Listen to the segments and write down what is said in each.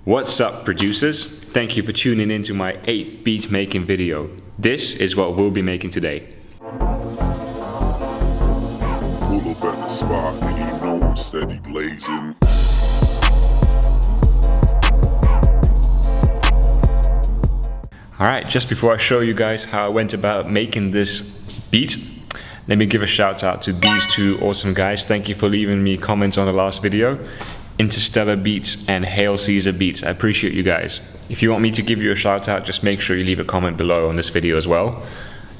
What's up, producers? Thank you for tuning in to my 8th beat making video. This is what we'll be making today. Pull up at the spot and you know I'm steady blazing. Alright, just before I show you guys how I went about making this beat, let me give a shout out to these two awesome guys. Thank you for leaving me comments on the last video. Interstellar Beats and Hail Caesar Beats. I appreciate you guys. If you want me to give you a shout out, just make sure you leave a comment below on this video as well.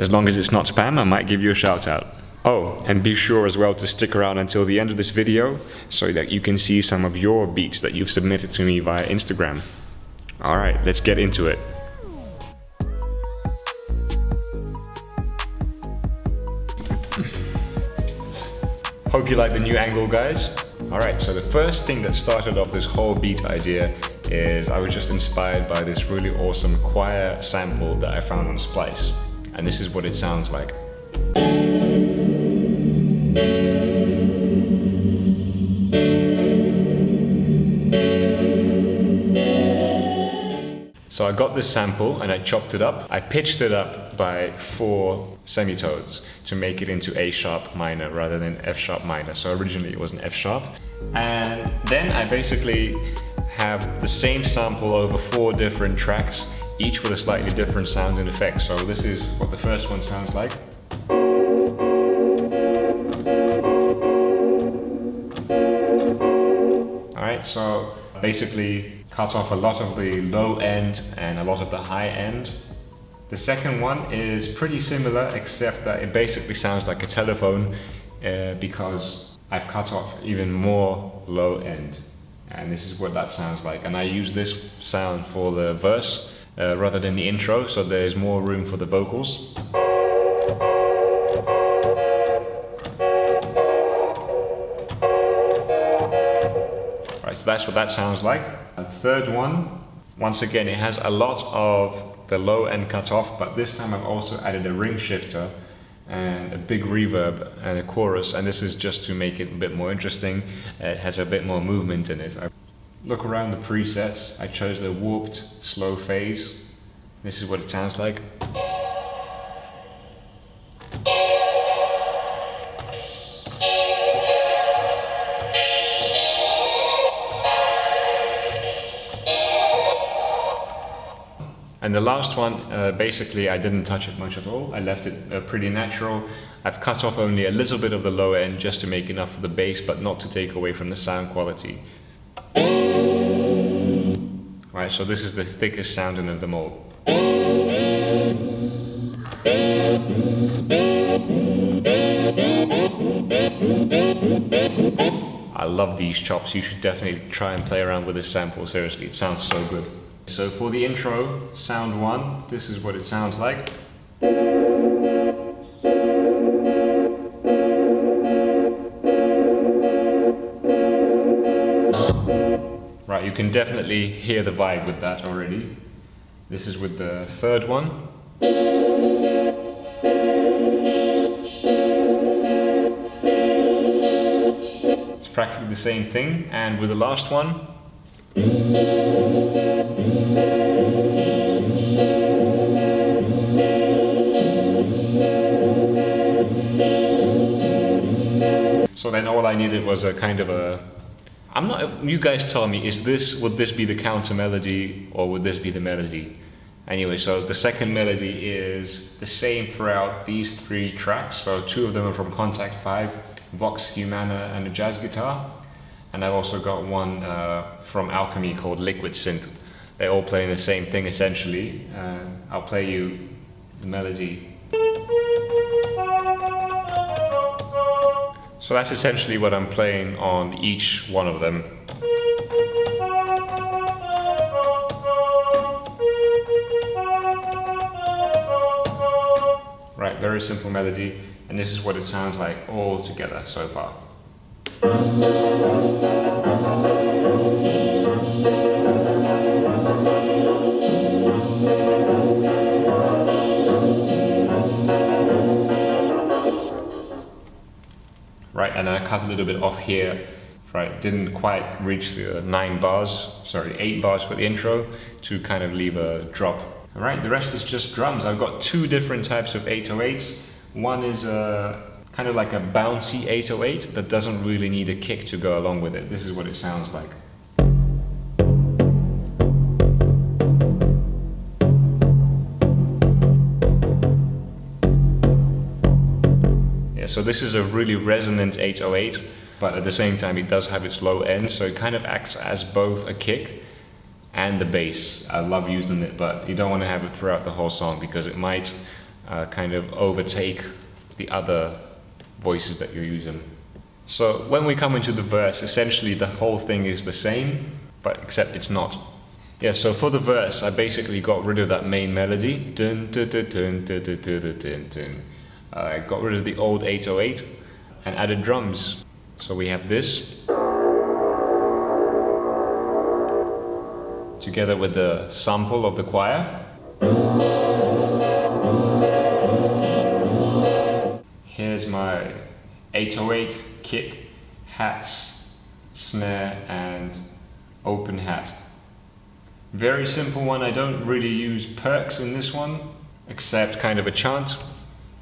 As long as it's not spam, I might give you a shout out. Oh, and be sure as well to stick around until the end of this video so that you can see some of your beats that you've submitted to me via Instagram. Alright, let's get into it. Hope you like the new angle, guys. Alright, so the first thing that started off this whole beat idea is I was just inspired by this really awesome choir sample that I found on Splice. And this is what it sounds like. So I got this sample and I chopped it up. I pitched it up by 4 semitones to make it into A sharp minor rather than F sharp minor. So originally it was an F sharp. And then I basically have the same sample over 4 different tracks, each with a slightly different sound and effect. So this is what the first one sounds like. Alright, so basically cut off a lot of the low end and a lot of the high end. The second one is pretty similar, except that it basically sounds like a telephone because I've cut off even more low end. And this is what that sounds like. And I use this sound for the verse rather than the intro, so there's more room for the vocals. Right, so that's what that sounds like. The third one, once again, it has a lot of the low end cut off, but this time I've also added a ring shifter and a big reverb and a chorus, and this is just to make it a bit more interesting. It has a bit more movement in it. I look around the presets, I chose the warped slow phase. This is what it sounds like. And the last one, basically I didn't touch it much at all. I left it pretty natural. I've cut off only a little bit of the lower end just to make enough for the bass, but not to take away from the sound quality. Right, so this is the thickest sounding of them all. I love these chops. You should definitely try and play around with this sample. Seriously, it sounds so good. So for the intro, sound 1, this is what it sounds like. Right, you can definitely hear the vibe with that already. This is with the third one. It's practically the same thing, and with the last one. So then all I needed was a kind of a, you guys tell me, would this be the counter melody or would this be the melody? Anyway, so the second melody is the same throughout these 3 tracks. So 2 of them are from Contact 5, Vox Humana and a jazz guitar. And I've also got one from Alchemy called Liquid Synth. They all play the same thing essentially. I'll play you the melody. So that's essentially what I'm playing on each one of them. Right, very simple melody, and this is what it sounds like all together so far. Right, and I cut a little bit off here right, didn't quite reach the 8 bars for the intro to kind of leave a drop. All right, the rest is just drums. I've got 2 different types of 808s. One is kind of like a bouncy 808 that doesn't really need a kick to go along with it. This is what it sounds like. Yeah, so this is a really resonant 808, but at the same time it does have its low end, so it kind of acts as both a kick and the bass. I love using it, but you don't want to have it throughout the whole song because it might kind of overtake the other voices that you're using. So when we come into the verse, essentially the whole thing is the same, but except it's not. Yeah, so for the verse, I basically got rid of that main melody. Dun, dun, dun, dun, dun, dun, dun, dun, dun. I got rid of the old 808 and added drums. So we have this together with the sample of the choir. Here's my 808 kick, hats, snare and open hat. Very simple one. I don't really use perks in this one except kind of a chant.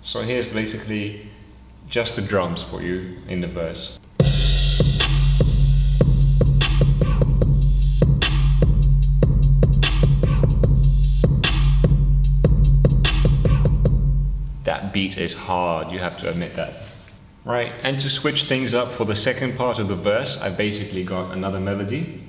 So here's basically just the drums for you in the verse. That beat is hard, you have to admit that. Right, and to switch things up for the second part of the verse, I basically got another melody.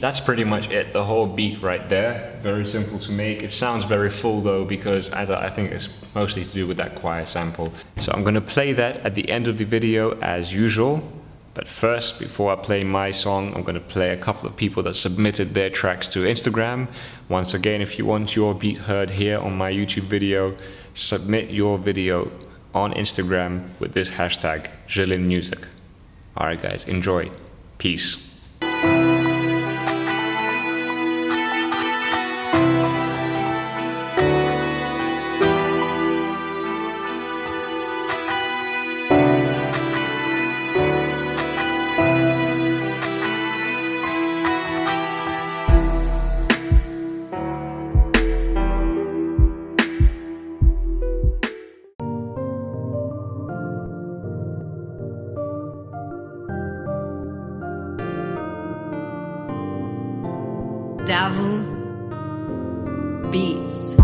That's pretty much it, the whole beat right there. Very simple to make. It sounds very full though, because I think it's mostly to do with that choir sample. So I'm gonna play that at the end of the video as usual. But first, before I play my song, I'm gonna play a couple of people that submitted their tracks to Instagram. Once again, if you want your beat heard here on my YouTube video, submit your video on Instagram with this hashtag, #JeLynMusic. Alright guys, enjoy. Peace. Davu Beats.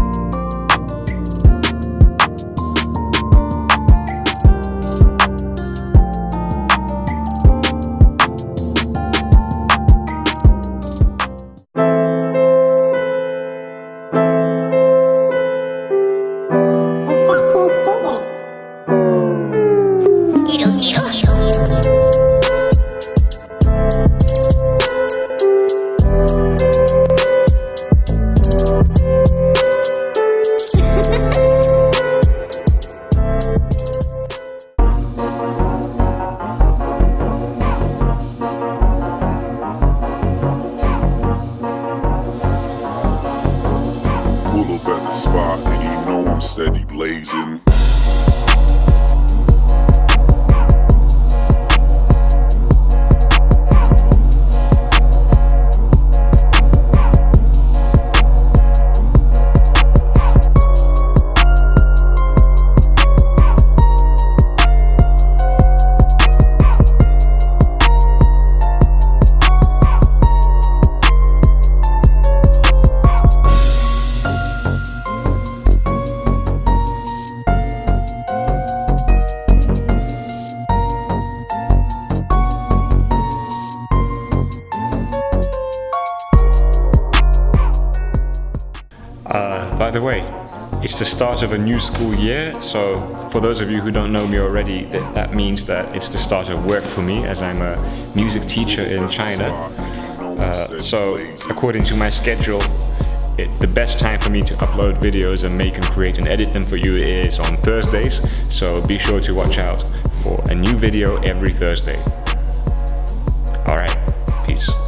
Pull up at the spot and you know I'm steady blazing. By the way, it's the start of a new school year, so for those of you who don't know me already, that means that it's the start of work for me, as I'm a music teacher in China. So according to my schedule, the best time for me to upload videos and make and create and edit them for you is on Thursdays, so be sure to watch out for a new video every Thursday. Alright, Peace.